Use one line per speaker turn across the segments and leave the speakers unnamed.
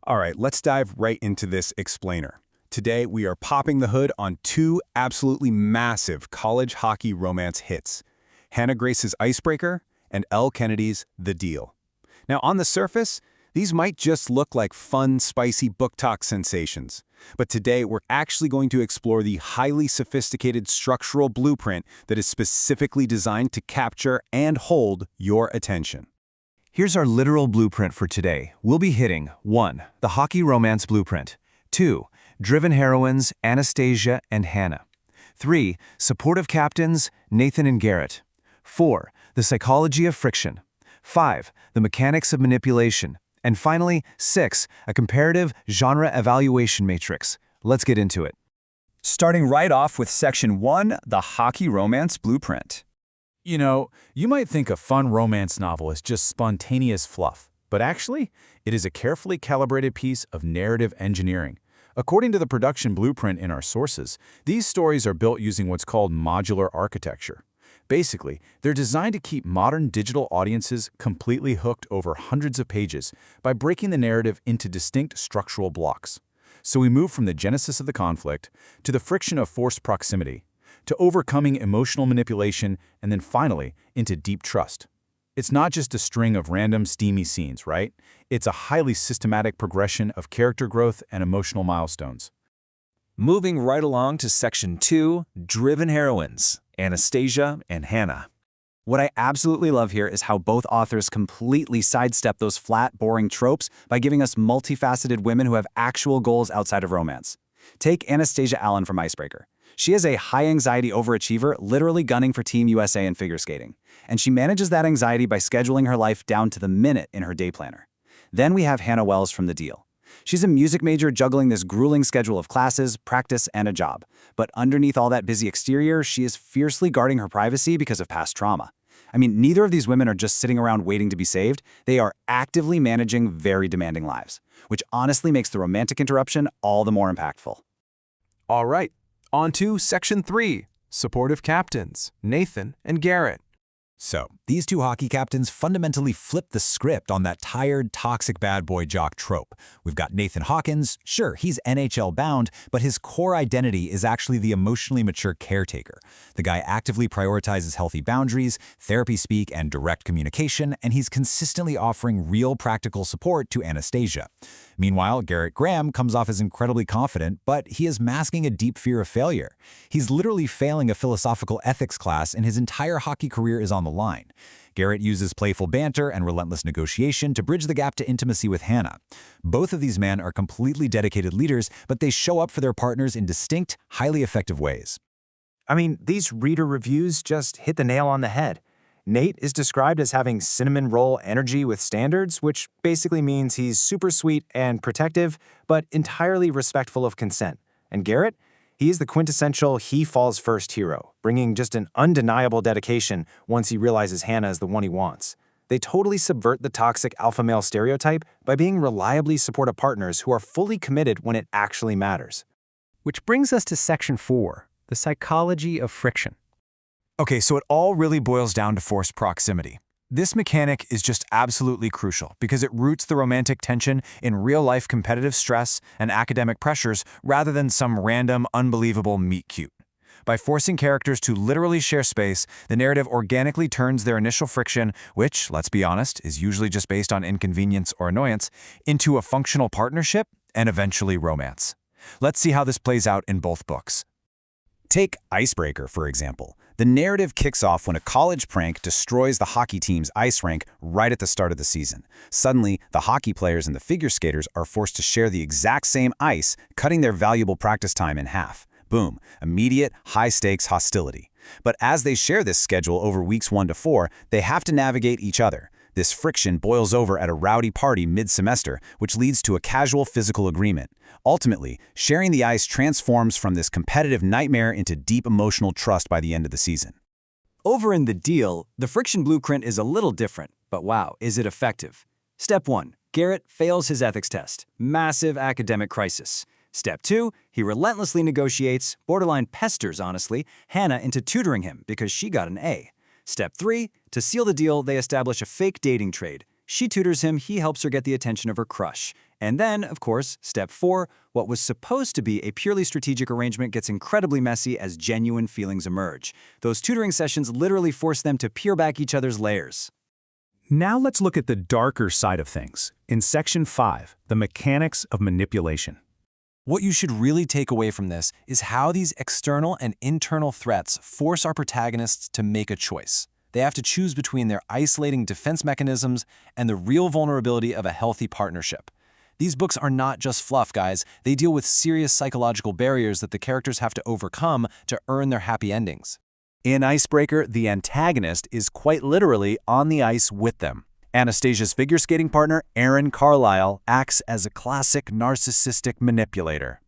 All right, let's dive right into this explainer. Today, we are popping the hood on two absolutely massive college hockey romance hits, Hannah Grace's Icebreaker and Elle Kennedy's The Deal. Now, on the surface, these might just look like fun, spicy BookTok sensations. But today, we're actually going to explore the highly sophisticated structural blueprint that is specifically designed to capture and hold your attention.
Here's our literal blueprint for today. We'll be hitting 1. The hockey romance blueprint. 2. Driven heroines, Anastasia and Hannah. 3. Supportive captains, Nathan and Garrett. 4. The psychology of friction. 5. The mechanics of manipulation. And finally, 6. A comparative genre evaluation matrix. Let's get into it.
Starting right off with Section 1, the hockey romance blueprint.
You know, you might think a fun romance novel is just spontaneous fluff, but actually, it is a carefully calibrated piece of narrative engineering. According to the production blueprint in our sources, these stories are built using what's called modular architecture. Basically, they're designed to keep modern digital audiences completely hooked over hundreds of pages by breaking the narrative into distinct structural blocks. So we move from the genesis of the conflict to the friction of forced proximity, to overcoming emotional manipulation, and then finally into deep trust. It's not just a string of random steamy scenes, right? It's a highly systematic progression of character growth and emotional milestones.
Moving right along to Section 2, Driven Heroines, Anastasia and Hannah.
What I absolutely love here is how both authors completely sidestep those flat, boring tropes by giving us multifaceted women who have actual goals outside of romance. Take Anastasia Allen from Icebreaker. She is a high-anxiety overachiever, literally gunning for Team USA in figure skating. And she manages that anxiety by scheduling her life down to the minute in her day planner. Then we have Hannah Wells from The Deal. She's a music major juggling this grueling schedule of classes, practice, and a job. But underneath all that busy exterior, she is fiercely guarding her privacy because of past trauma. I mean, neither of these women are just sitting around waiting to be saved. They are actively managing very demanding lives, which honestly makes the romantic interruption all the more impactful.
All right. On to Section 3, Supportive Captains, Nathan and Garrett.
So, these two hockey captains fundamentally flip the script on that tired, toxic bad boy jock trope. We've got Nathan Hawkins. Sure, he's NHL bound, but his core identity is actually the emotionally mature caretaker. The guy actively prioritizes healthy boundaries, therapy speak, and direct communication, and he's consistently offering real practical support to Anastasia. Meanwhile, Garrett Graham comes off as incredibly confident, but he is masking a deep fear of failure. He's literally failing a philosophical ethics class, and his entire hockey career is on the line. Garrett uses playful banter and relentless negotiation to bridge the gap to intimacy with Hannah. Both of these men are completely dedicated leaders, but they show up for their partners in distinct, highly effective ways.
I mean, these reader reviews just hit the nail on the head. Nate is described as having cinnamon roll energy with standards, which basically means he's super sweet and protective, but entirely respectful of consent. And Garrett? He is the quintessential he-falls-first hero, bringing just an undeniable dedication once he realizes Hannah is the one he wants. They totally subvert the toxic alpha male stereotype by being reliably supportive partners who are fully committed when it actually matters.
Which brings us to Section 4, the psychology of friction.
Okay, so it all really boils down to forced proximity. This mechanic is just absolutely crucial because it roots the romantic tension in real-life competitive stress and academic pressures rather than some random, unbelievable meet-cute. By forcing characters to literally share space, the narrative organically turns their initial friction, which, let's be honest, is usually just based on inconvenience or annoyance, into a functional partnership and eventually romance. Let's see how this plays out in both books. Take Icebreaker, for example. The narrative kicks off when a college prank destroys the hockey team's ice rink right at the start of the season. Suddenly, the hockey players and the figure skaters are forced to share the exact same ice, cutting their valuable practice time in half. Boom, immediate, high-stakes hostility. But as they share this schedule over weeks 1 to 4, they have to navigate each other. This friction boils over at a rowdy party mid-semester, which leads to a casual physical agreement. Ultimately, sharing the ice transforms from this competitive nightmare into deep emotional trust by the end of the season.
Over in The Deal, the friction blueprint is a little different, but wow, is it effective. Step 1. Garrett fails his ethics test. Massive academic crisis. Step 2. He relentlessly negotiates, borderline pesters, honestly, Hannah into tutoring him because she got an A. Step 3. To seal the deal, they establish a fake dating trade. She tutors him, he helps her get the attention of her crush. And then, of course, step 4, what was supposed to be a purely strategic arrangement gets incredibly messy as genuine feelings emerge. Those tutoring sessions literally force them to peel back each other's layers.
Now let's look at the darker side of things. In Section 5, the mechanics of manipulation.
What you should really take away from this is how these external and internal threats force our protagonists to make a choice. They have to choose between their isolating defense mechanisms and the real vulnerability of a healthy partnership. These books are not just fluff, guys. They deal with serious psychological barriers that the characters have to overcome to earn their happy endings.
In Icebreaker, the antagonist is quite literally on the ice with them. Anastasia's figure skating partner, Carlisle, acts as a classic narcissistic manipulator.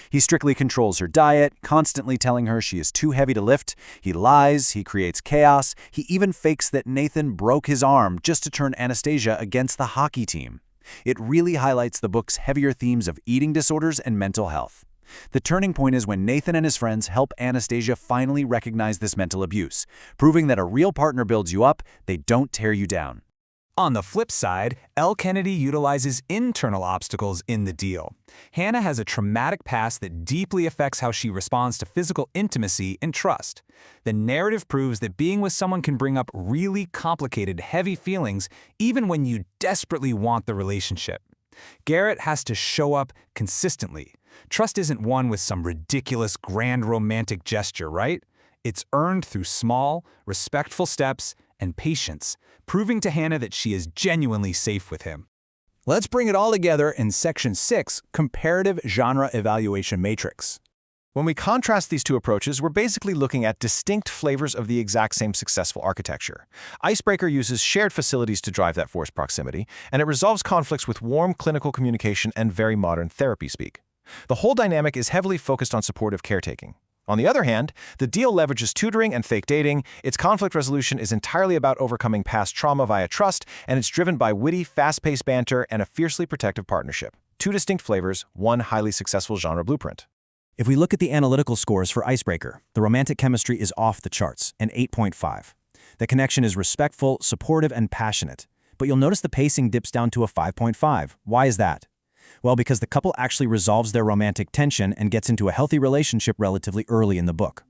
He strictly controls her diet, constantly telling her she is too heavy to lift. He lies, he creates chaos, he even fakes that Nathan broke his arm just to turn Anastasia against the hockey team. It really highlights the book's heavier themes of eating disorders and mental health. The turning point is when Nathan and his friends help Anastasia finally recognize this mental abuse, proving that a real partner builds you up, they don't tear you down.
On the flip side, Elle Kennedy utilizes internal obstacles in the deal. Hannah has a traumatic past that deeply affects how she responds to physical intimacy and trust. The narrative proves that being with someone can bring up really complicated, heavy feelings even when you desperately want the relationship. Garrett has to show up consistently. Trust isn't won with some ridiculous grand romantic gesture, right? It's earned through small, respectful steps and patience, proving to Hannah that she is genuinely safe with him.
Let's bring it all together in Section 6, Comparative Genre Evaluation Matrix.
When we contrast these two approaches, we're basically looking at distinct flavors of the exact same successful architecture. Icebreaker uses shared facilities to drive that forced proximity, and it resolves conflicts with warm clinical communication and very modern therapy speak. The whole dynamic is heavily focused on supportive caretaking. On the other hand, the deal leverages tutoring and fake dating, its conflict resolution is entirely about overcoming past trauma via trust, and it's driven by witty, fast-paced banter and a fiercely protective partnership. Two distinct flavors, one highly successful genre blueprint.
If we look at the analytical scores for Icebreaker, the romantic chemistry is off the charts, an 8.5. The connection is respectful, supportive, and passionate. But you'll notice the pacing dips down to a 5.5. Why is that? Well, because the couple actually resolves their romantic tension and gets into a healthy relationship relatively early in the book.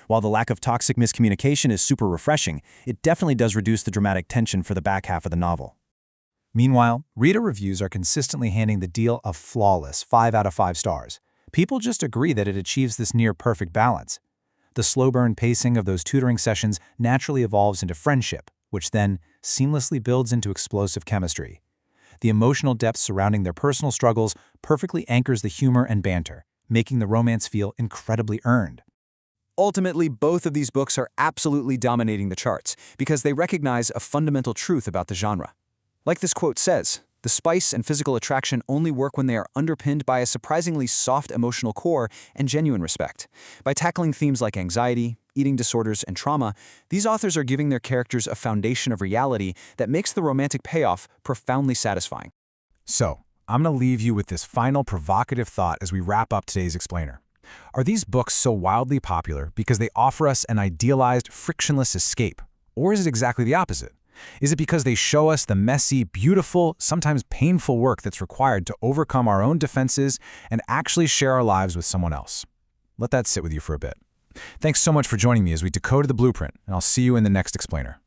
While the lack of toxic miscommunication is super refreshing, it definitely does reduce the dramatic tension for the back half of the novel.
Meanwhile, reader reviews are consistently handing the deal a flawless 5 out of 5 stars. People just agree that it achieves this near-perfect balance. The slow-burn pacing of those tutoring sessions naturally evolves into friendship, which then seamlessly builds into explosive chemistry. The emotional depth surrounding their personal struggles perfectly anchors the humor and banter, making the romance feel incredibly earned.
Ultimately, both of these books are absolutely dominating the charts because they recognize a fundamental truth about the genre. Like this quote says, "The spice and physical attraction only work when they are underpinned by a surprisingly soft emotional core and genuine respect." By tackling themes like anxiety, eating disorders, and trauma, these authors are giving their characters a foundation of reality that makes the romantic payoff profoundly satisfying.
So, I'm going to leave you with this final provocative thought as we wrap up today's explainer. Are these books so wildly popular because they offer us an idealized, frictionless escape? Or is it exactly the opposite? Is it because they show us the messy, beautiful, sometimes painful work that's required to overcome our own defenses and actually share our lives with someone else? Let that sit with you for a bit. Thanks so much for joining me as we decoded the blueprint, and I'll see you in the next explainer.